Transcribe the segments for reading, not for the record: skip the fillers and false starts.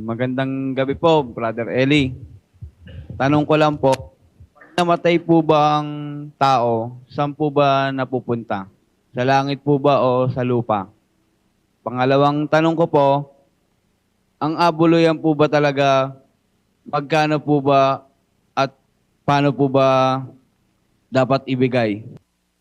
Magandang gabi po, Brother Eli. Tanong ko lang po, pag namatay po ba ang tao, saan po ba napupunta? Sa langit po ba o sa lupa? Pangalawang tanong ko po, ang abuluyan po ba talaga, magkano po ba at paano po ba dapat ibigay?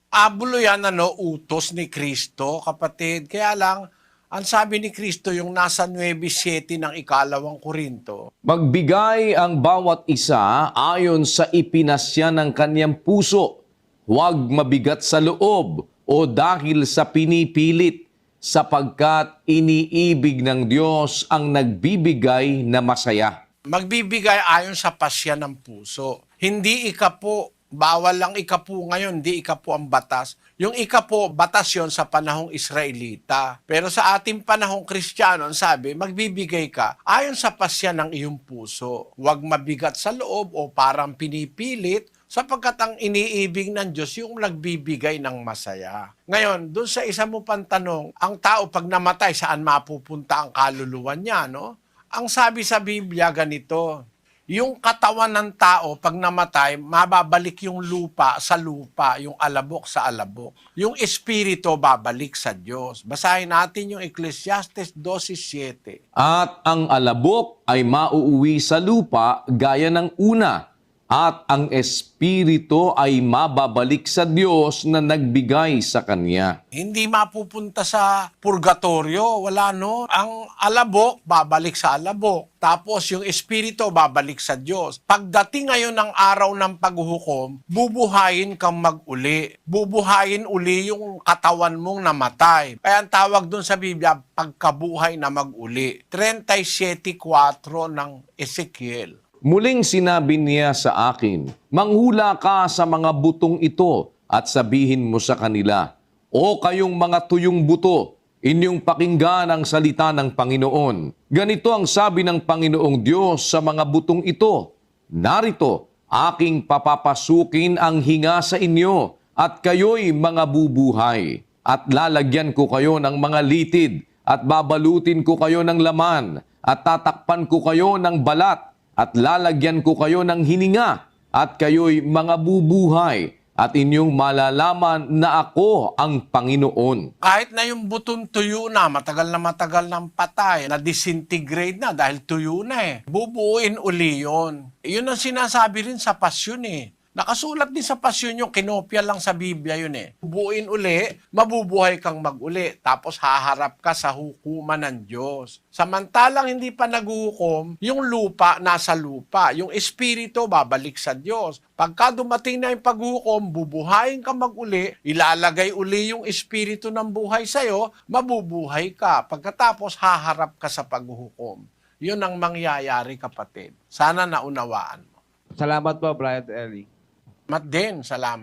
Abulo yan, utos ni Kristo, kapatid. Kaya lang, ang sabi ni Kristo, yung nasa 9:7 ng ikalawang Korinto, Magbigay ang bawat isa ayon sa ipinasya ng kanyang puso, huwag mabigat sa loob o dahil sa pinipilit, sapagkat iniibig ng Diyos ang nagbibigay na masaya. magbibigay ayon sa pasya ng puso. Hindi ikapo, bawal lang ikapo ngayon, hindi ikapo ang batas. Yung ikapo, batas yon sa panahong Israelita. Pero sa ating panahong Kristiyano, sabi, magbibigay ka ayon sa pasya ng iyong puso. Huwag mabigat sa loob o parang pinipilit, sapagkat ang iniibig ng Diyos yung nagbibigay ng masaya. Ngayon, doon sa isa mo pang tanong, ang tao pag namatay, saan mapupunta ang kaluluwa niya, no? Ang sabi sa Biblia ganito, yung katawan ng tao pag namatay, mababalik yung lupa sa lupa, yung alabok sa alabok. Yung espiritu babalik sa Diyos. Basahin natin yung Ecclesiastes 12:7. At ang alabok ay mauuwi sa lupa gaya ng una, at ang espiritu ay mababalik sa Diyos na nagbigay sa kanya. Hindi mapupunta sa purgatorio, wala no. Ang alabok, babalik sa alabok. Tapos yung espiritu, babalik sa Diyos. Pagdating ngayon ng araw ng paghuhukom, bubuhayin kang mag-uli. Bubuhayin uli yung katawan mong namatay. Kaya ang tawag doon sa Biblia, pagkabuhay na mag-uli. 37:4 ng Ezekiel. Muling sinabi niya sa akin, manghula ka sa mga butong ito at sabihin mo sa kanila, o kayong mga tuyong buto, inyong pakinggan ang salita ng Panginoon. Ganito ang sabi ng Panginoong Diyos sa mga butong ito, narito, aking papapasukin ang hinga sa inyo at kayo'y mga bubuhay. At lalagyan ko kayo ng mga litid at babalutin ko kayo ng laman at tatakpan ko kayo ng balat at lalagyan ko kayo ng hininga, at kayo'y mga bubuhay, at inyong malalaman na ako ang Panginoon. Kahit na yung butong tuyo na matagal ng patay, na disintegrate na dahil tuyo na bubuuin uli yun. Yun ang sinasabi rin sa pasyon Nakasulat din sa pasyon yung kinopya lang sa Biblia yun Bubuuin uli, mabubuhay kang mag-uli, tapos haharap ka sa hukuman ng Diyos. Samantalang hindi pa naghuhukom, yung lupa nasa lupa, yung espiritu babalik sa Diyos. Pagka dumating na yung paghuhukom, bubuhayin ka mag-uli, ilalagay uli yung espiritu ng buhay sa'yo, mabubuhay ka. Pagkatapos haharap ka sa paghuhukom. Yun ang mangyayari, kapatid. Sana naunawaan mo. Salamat po, Brother Eli. Salamat din, salamat.